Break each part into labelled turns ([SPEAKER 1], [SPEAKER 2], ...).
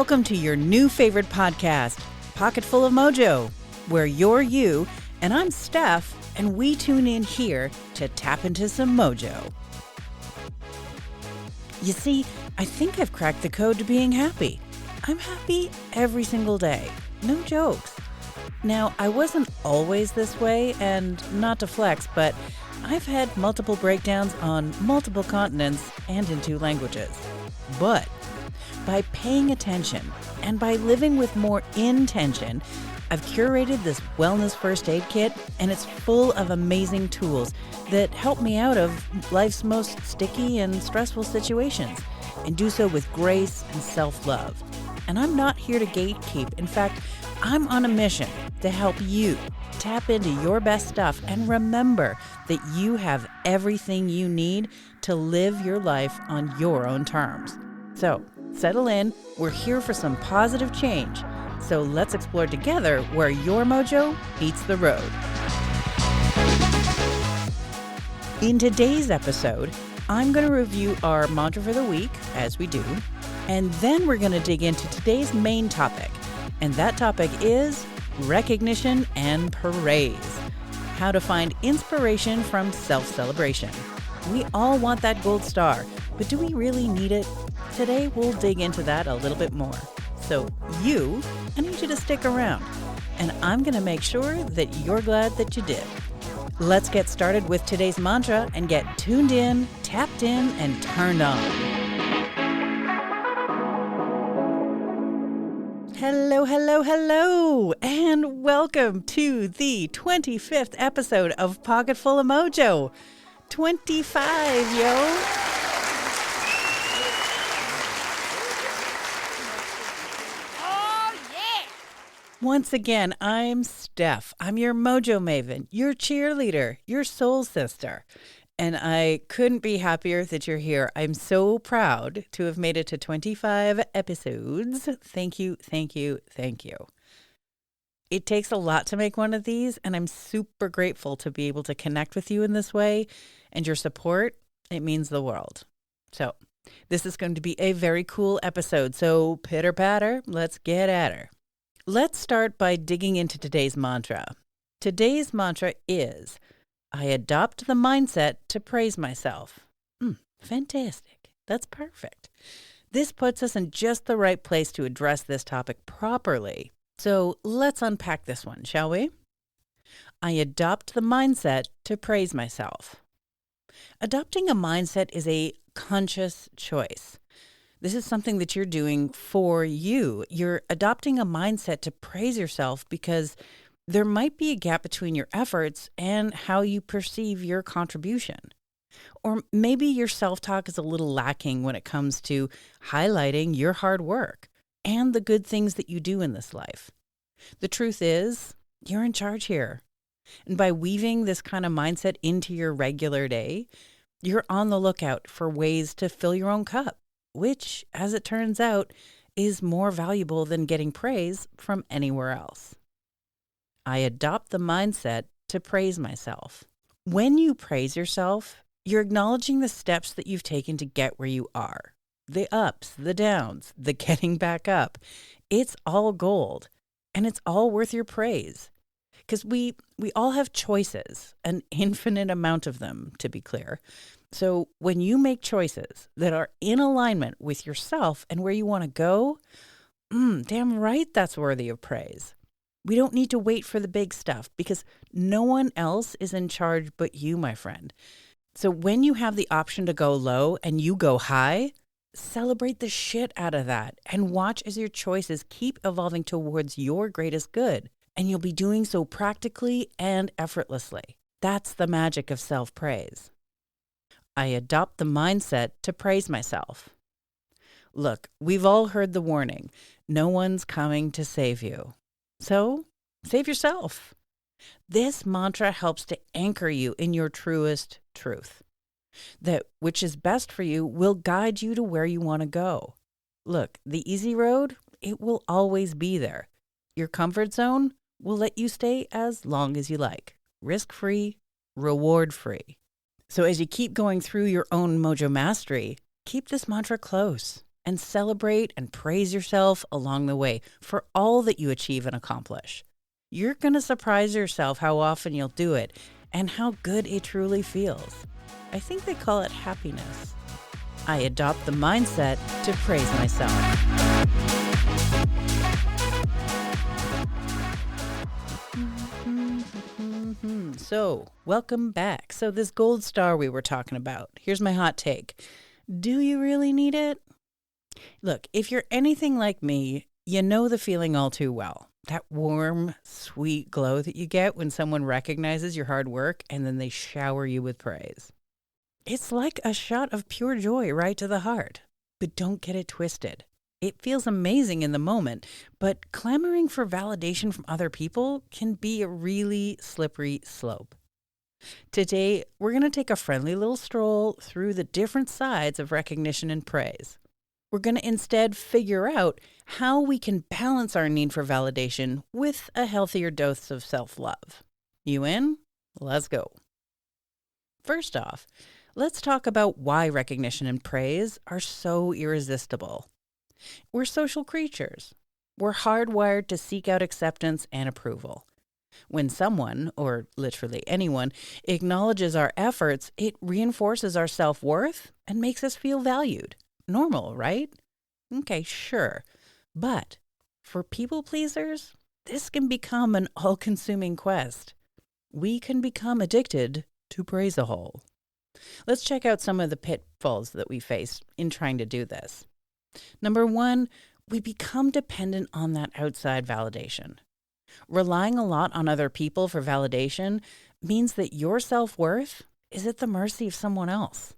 [SPEAKER 1] Welcome to your new favorite podcast, Pocketful of Mojo, where you're you and I'm Steph, and we tune in here to tap into some mojo. You see, I think I've cracked the code to being happy. I'm happy every single day. No jokes. Now, I wasn't always this way, and not to flex, but I've had multiple breakdowns on multiple continents and in 2 languages. But by paying attention and by living with more intention, I've curated this wellness first aid kit, and it's full of amazing tools that help me out of life's most sticky and stressful situations, and do so with grace and self-love. And I'm not here to gatekeep. In fact, I'm on a mission to help you tap into your best stuff and remember that you have everything you need to live your life on your own terms. So, settle in. We're here for some positive change. So let's explore together where your mojo meets the road. In today's episode, I'm going to review our mantra for the week, as we do, and then we're going to dig into today's main topic. And that topic is recognition and praise. How to find inspiration from self-celebration. We all want that gold star, but do we really need it? Today, we'll dig into that a little bit more. So I need you to stick around, and I'm going to make sure that you're glad that you did. Let's get started with today's mantra and get tuned in, tapped in, and turned on. Hello, hello, hello, and welcome to the 25th episode of Pocketful of Mojo. 25, yo! Once again, I'm Steph. I'm your Mojo Maven, your cheerleader, your soul sister. And I couldn't be happier that you're here. I'm so proud to have made it to 25 episodes. Thank you, thank you, thank you. It takes a lot to make one of these, and I'm super grateful to be able to connect with you in this way. And your support, it means the world. So this is going to be a very cool episode. So pitter patter, let's get at her. Let's start by digging into today's mantra. Today's mantra is, I adopt the mindset to praise myself. Fantastic. That's perfect. This puts us in just the right place to address this topic properly. So let's unpack this one, shall we? I adopt the mindset to praise myself. Adopting a mindset is a conscious choice. This is something that you're doing for you. You're adopting a mindset to praise yourself because there might be a gap between your efforts and how you perceive your contribution. Or maybe your self-talk is a little lacking when it comes to highlighting your hard work and the good things that you do in this life. The truth is, you're in charge here. And by weaving this kind of mindset into your regular day, you're on the lookout for ways to fill your own cup, which, as it turns out, is more valuable than getting praise from anywhere else. I adopt the mindset to praise myself. When you praise yourself, you're acknowledging the steps that you've taken to get where you are. The ups, the downs, the getting back up. It's all gold, and it's all worth your praise. Because we all have choices, an infinite amount of them, to be clear. So when you make choices that are in alignment with yourself and where you want to go, damn right that's worthy of praise. We don't need to wait for the big stuff because no one else is in charge but you, my friend. So when you have the option to go low and you go high, celebrate the shit out of that and watch as your choices keep evolving towards your greatest good. And you'll be doing so practically and effortlessly. That's the magic of self-praise. I adopt the mindset to praise myself. Look, we've all heard the warning. No one's coming to save you. So, save yourself. This mantra helps to anchor you in your truest truth. That which is best for you will guide you to where you want to go. Look, the easy road, it will always be there. Your comfort zone will let you stay as long as you like. Risk-free, reward-free. So as you keep going through your own mojo mastery, keep this mantra close. and celebrate and praise yourself along the way for all that you achieve and accomplish. You're going to surprise yourself how often you'll do it and how good it truly feels. I think they call it happiness. I adopt the mindset to praise myself. So, welcome back. So, this gold star we were talking about, here's my hot take. Do you really need it? Look, if you're anything like me, you know the feeling all too well. That warm, sweet glow that you get when someone recognizes your hard work and then they shower you with praise. It's like a shot of pure joy right to the heart. But don't get it twisted. It feels amazing in the moment, but clamoring for validation from other people can be a really slippery slope. Today, we're going to take a friendly little stroll through the different sides of recognition and praise. We're going to instead figure out how we can balance our need for validation with a healthier dose of self-love. You in? Let's go. First off, let's talk about why recognition and praise are so irresistible. We're social creatures. We're hardwired to seek out acceptance and approval. When someone, or literally anyone, acknowledges our efforts, it reinforces our self-worth and makes us feel valued. Normal, right? Okay, sure. But for people pleasers, this can become an all-consuming quest. We can become addicted to praise-a-hole. Let's check out some of the pitfalls that we face in trying to do this. Number one, we become dependent on that outside validation. Relying a lot on other people for validation means that your self-worth is at the mercy of someone else.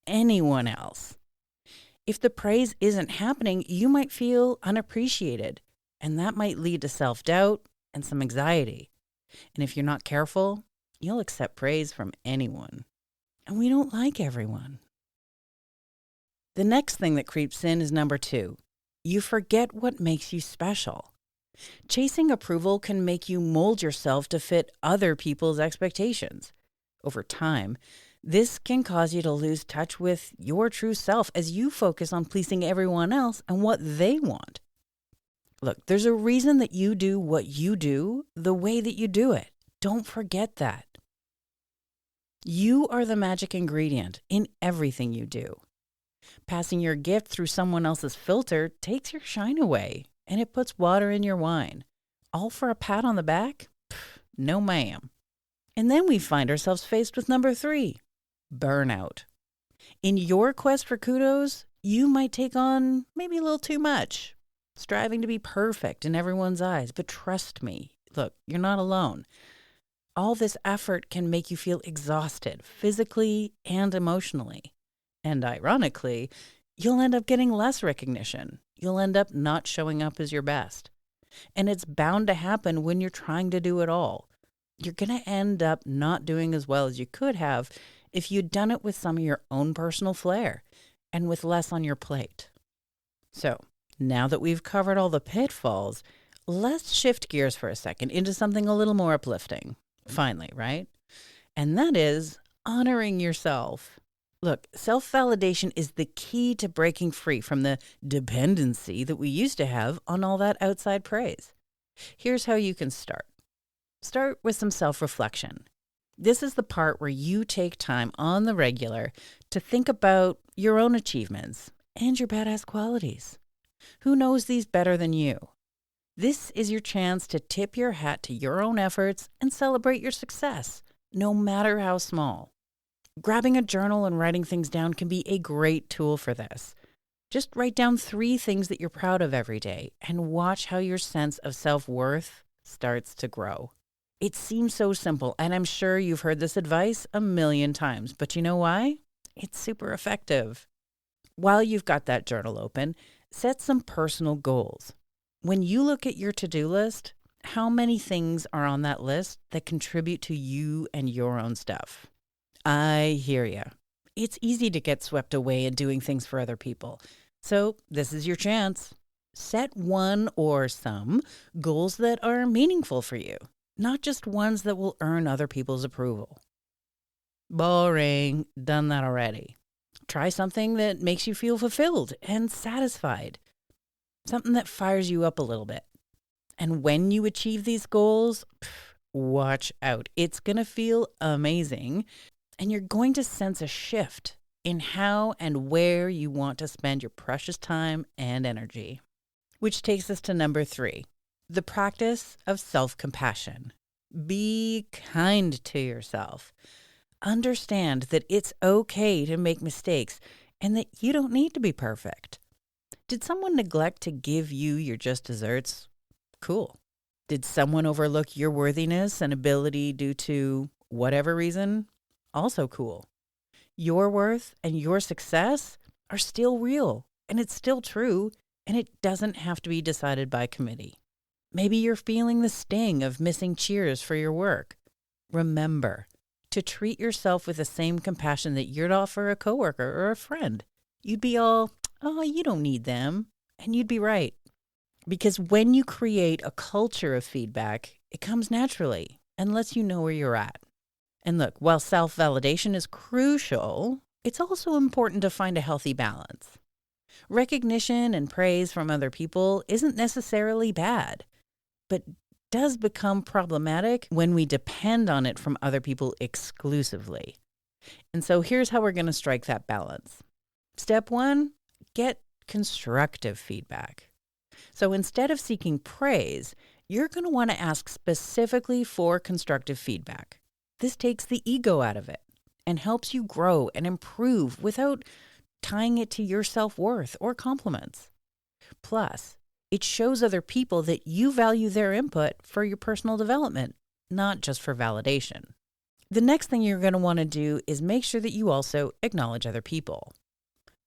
[SPEAKER 1] Anyone else. If the praise isn't happening, you might feel unappreciated, and that might lead to self-doubt and some anxiety. And if you're not careful, you'll accept praise from anyone. And we don't like everyone. The next thing that creeps in is number two. You forget what makes you special. Chasing approval can make you mold yourself to fit other people's expectations. Over time, this can cause you to lose touch with your true self as you focus on pleasing everyone else and what they want. Look, there's a reason that you do what you do the way that you do it. Don't forget that. You are the magic ingredient in everything you do. Passing your gift through someone else's filter takes your shine away, and it puts water in your wine. All for a pat on the back? Pff, no ma'am. And then we find ourselves faced with number three, burnout. In your quest for kudos, you might take on maybe a little too much, striving to be perfect in everyone's eyes. But trust me, look, you're not alone. All this effort can make you feel exhausted, physically and emotionally. And ironically, you'll end up getting less recognition. You'll end up not showing up as your best. And it's bound to happen when you're trying to do it all. You're going to end up not doing as well as you could have if you'd done it with some of your own personal flair and with less on your plate. So, now that we've covered all the pitfalls, let's shift gears for a second into something a little more uplifting. Finally, right? And that is honoring yourself. Look, self-validation is the key to breaking free from the dependency that we used to have on all that outside praise. Here's how you can start. Start with some self-reflection. This is the part where you take time on the regular to think about your own achievements and your badass qualities. Who knows these better than you? This is your chance to tip your hat to your own efforts and celebrate your success, no matter how small. Grabbing a journal and writing things down can be a great tool for this. Just write down 3 things that you're proud of every day and watch how your sense of self-worth starts to grow. It seems so simple, and I'm sure you've heard this advice a million times, but you know why? It's super effective. While you've got that journal open, set some personal goals. When you look at your to-do list, how many things are on that list that contribute to you and your own stuff? I hear ya. It's easy to get swept away in doing things for other people. So this is your chance. Set one or some goals that are meaningful for you, not just ones that will earn other people's approval. Boring. Done that already. Try something that makes you feel fulfilled and satisfied, something that fires you up a little bit. And when you achieve these goals, watch out. It's going to feel amazing, and you're going to sense a shift in how and where you want to spend your precious time and energy. Which takes us to number 3, the practice of self-compassion. Be kind to yourself. Understand that it's okay to make mistakes and that you don't need to be perfect. Did someone neglect to give you your just desserts? Cool. Did someone overlook your worthiness and ability due to whatever reason? Also cool. Your worth and your success are still real, and it's still true, and it doesn't have to be decided by committee. Maybe you're feeling the sting of missing cheers for your work. Remember to treat yourself with the same compassion that you'd offer a coworker or a friend. You'd be all, oh, you don't need them. And you'd be right. Because when you create a culture of feedback, it comes naturally and lets you know where you're at. And look, while self-validation is crucial, it's also important to find a healthy balance. Recognition and praise from other people isn't necessarily bad, but does become problematic when we depend on it from other people exclusively. And so here's how we're going to strike that balance. Step 1, get constructive feedback. So instead of seeking praise, you're going to want to ask specifically for constructive feedback. This takes the ego out of it and helps you grow and improve without tying it to your self-worth or compliments. Plus, it shows other people that you value their input for your personal development, not just for validation. The next thing you're going to want to do is make sure that you also acknowledge other people.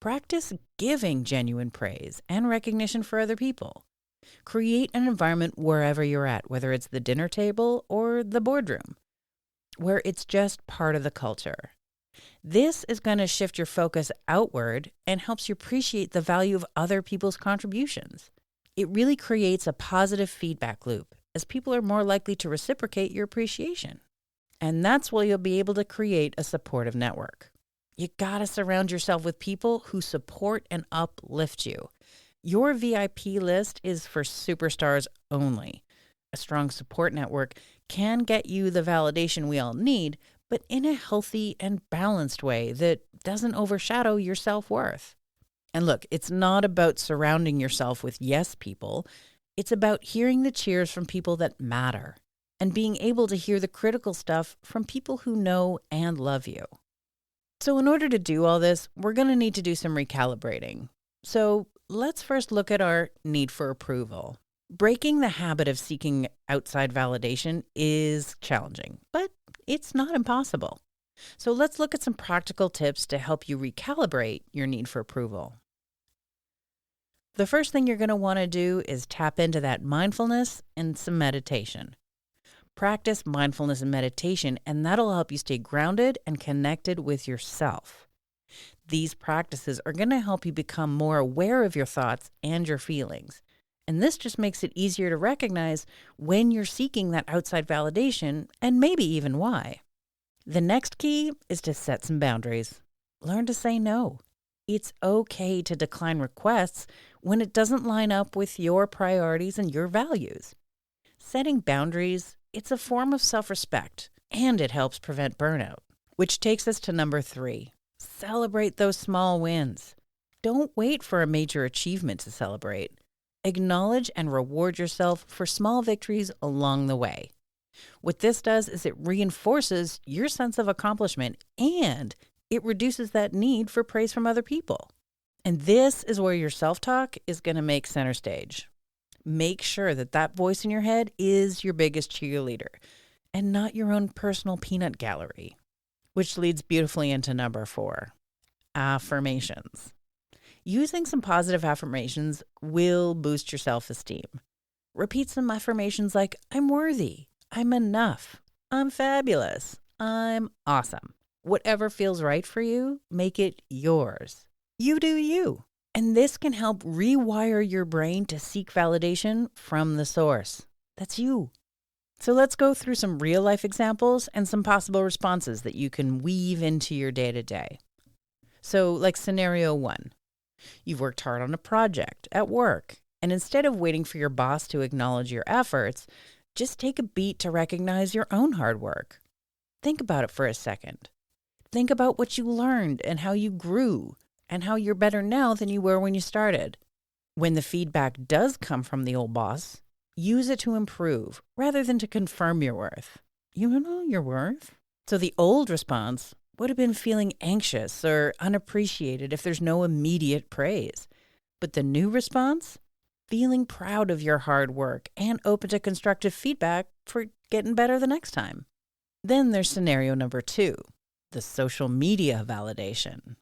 [SPEAKER 1] Practice giving genuine praise and recognition for other people. Create an environment wherever you're at, whether it's the dinner table or the boardroom, where it's just part of the culture. This is going to shift your focus outward and helps you appreciate the value of other people's contributions. It really creates a positive feedback loop, as people are more likely to reciprocate your appreciation. And that's where you'll be able to create a supportive network. You gotta surround yourself with people who support and uplift you. Your VIP list is for superstars only. A strong support network can get you the validation we all need, but in a healthy and balanced way that doesn't overshadow your self-worth. And look, it's not about surrounding yourself with yes people. It's about hearing the cheers from people that matter and being able to hear the critical stuff from people who know and love you. So in order to do all this, we're going to need to do some recalibrating. So let's first look at our need for approval. Breaking the habit of seeking outside validation is challenging, but it's not impossible. So let's look at some practical tips to help you recalibrate your need for approval. The first thing you're going to want to do is tap into that mindfulness and some meditation. Practice mindfulness and meditation, and that'll help you stay grounded and connected with yourself. These practices are going to help you become more aware of your thoughts and your feelings. And this just makes it easier to recognize when you're seeking that outside validation and maybe even why. The next key is to set some boundaries. Learn to say no. It's okay to decline requests when it doesn't line up with your priorities and your values. Setting boundaries, it's a form of self-respect, and it helps prevent burnout. Which takes us to number 3. Celebrate those small wins. Don't wait for a major achievement to celebrate. Acknowledge and reward yourself for small victories along the way. What this does is it reinforces your sense of accomplishment, and it reduces that need for praise from other people. And this is where your self-talk is going to make center stage. Make sure that that voice in your head is your biggest cheerleader and not your own personal peanut gallery. Which leads beautifully into number 4, affirmations. Using some positive affirmations will boost your self-esteem. Repeat some affirmations like, I'm worthy, I'm enough, I'm fabulous, I'm awesome. Whatever feels right for you, make it yours. You do you. And this can help rewire your brain to seek validation from the source. That's you. So let's go through some real-life examples and some possible responses that you can weave into your day-to-day. So, like scenario one, you've worked hard on a project at work, and instead of waiting for your boss to acknowledge your efforts, just take a beat to recognize your own hard work. Think about it for a second. Think about what you learned and how you grew and how you're better now than you were when you started. When the feedback does come from the old boss, use it to improve rather than to confirm your worth. You know your worth. So the old response would have been feeling anxious or unappreciated if there's no immediate praise. But the new response? Feeling proud of your hard work and open to constructive feedback for getting better the next time. Then there's scenario number two, the social media validation.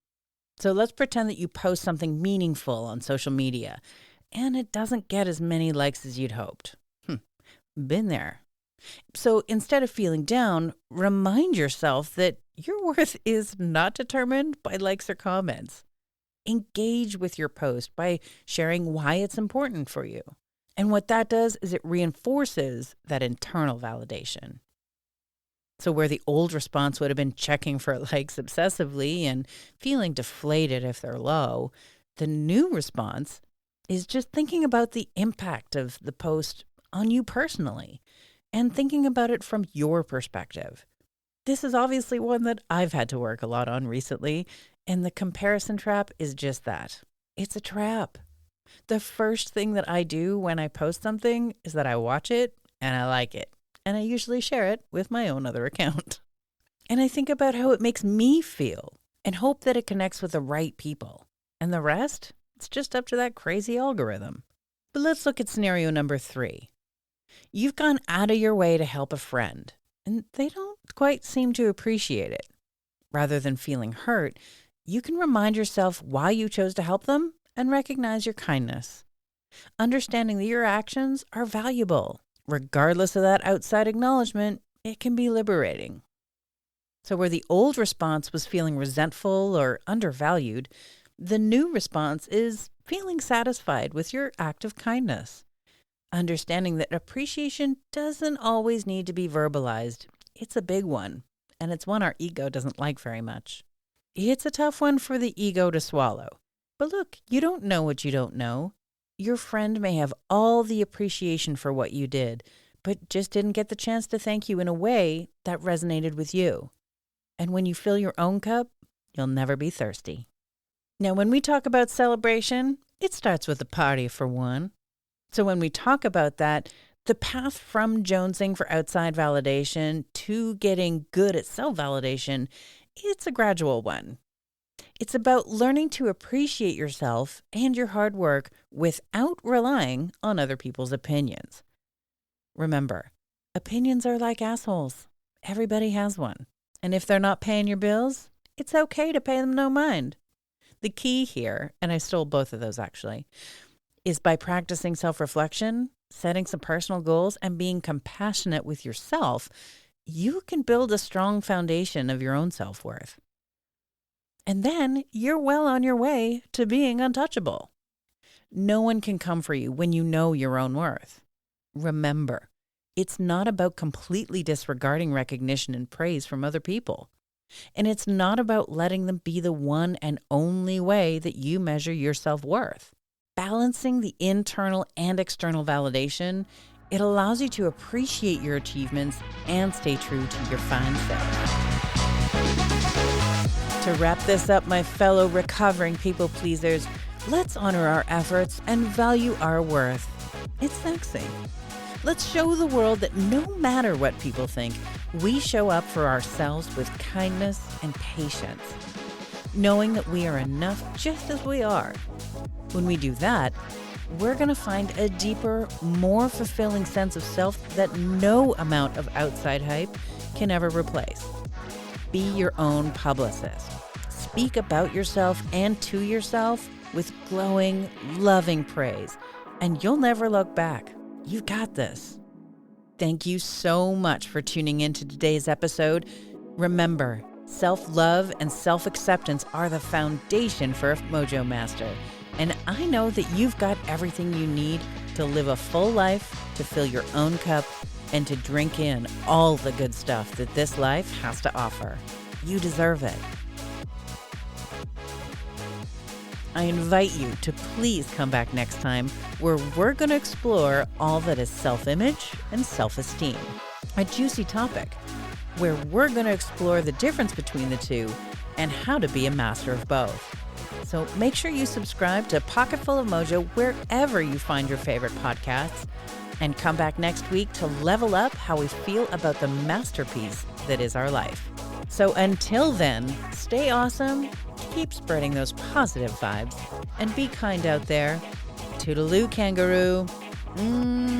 [SPEAKER 1] So let's pretend that you post something meaningful on social media and it doesn't get as many likes as you'd hoped. Been there. So instead of feeling down, remind yourself that your worth is not determined by likes or comments. Engage with your post by sharing why it's important for you. And what that does is it reinforces that internal validation. So where the old response would have been checking for likes obsessively and feeling deflated if they're low, the new response is just thinking about the impact of the post on you personally and thinking about it from your perspective. This is obviously one that I've had to work a lot on recently, and the comparison trap is just that. It's a trap. The first thing that I do when I post something is that I watch it and I like it. And I usually share it with my own other account. And I think about how it makes me feel and hope that it connects with the right people. And the rest, it's just up to that crazy algorithm. But let's look at scenario number 3. You've gone out of your way to help a friend, and they don't quite seem to appreciate it. Rather than feeling hurt, you can remind yourself why you chose to help them and recognize your kindness. Understanding that your actions are valuable. Regardless of that outside acknowledgement, it can be liberating. So where the old response was feeling resentful or undervalued, the new response is feeling satisfied with your act of kindness. Understanding that appreciation doesn't always need to be verbalized. It's a big one, and it's one our ego doesn't like very much. It's a tough one for the ego to swallow. But look, you don't know what you don't know. Your friend may have all the appreciation for what you did, but just didn't get the chance to thank you in a way that resonated with you. And when you fill your own cup, you'll never be thirsty. Now, when we talk about celebration, it starts with a party for one. So when we talk about that, the path from jonesing for outside validation to getting good at self-validation, it's a gradual one. It's about learning to appreciate yourself and your hard work without relying on other people's opinions. Remember, opinions are like assholes. Everybody has one. And if they're not paying your bills, it's okay to pay them no mind. The key here, and I stole both of those actually, is by practicing self-reflection, setting some personal goals, and being compassionate with yourself, you can build a strong foundation of your own self-worth. And then you're well on your way to being untouchable. No one can come for you when you know your own worth. Remember, it's not about completely disregarding recognition and praise from other people. And it's not about letting them be the one and only way that you measure your self-worth. Balancing the internal and external validation, it allows you to appreciate your achievements and stay true to your fine self. To wrap this up, my fellow recovering people pleasers, let's honor our efforts and value our worth. It's sexy. Let's show the world that no matter what people think, we show up for ourselves with kindness and patience, knowing that we are enough just as we are. When we do that, we're going to find a deeper, more fulfilling sense of self that no amount of outside hype can ever replace. Be your own publicist. Speak about yourself and to yourself with glowing, loving praise, and you'll never look back. You got this. Thank you so much for tuning in to today's episode. Remember, self-love and self-acceptance are the foundation for a Mojo Master. And I know that you've got everything you need to live a full life, to fill your own cup, and to drink in all the good stuff that this life has to offer. You deserve it. I invite you to please come back next time where we're going to explore all that is self-image and self-esteem. A juicy topic where we're going to explore the difference between the two and how to be a master of both. So make sure you subscribe to Pocketful of Mojo wherever you find your favorite podcasts, and come back next week to level up how we feel about the masterpiece that is our life. So until then, stay awesome, keep spreading those positive vibes, and be kind out there. Toodaloo, kangaroo. Mwah.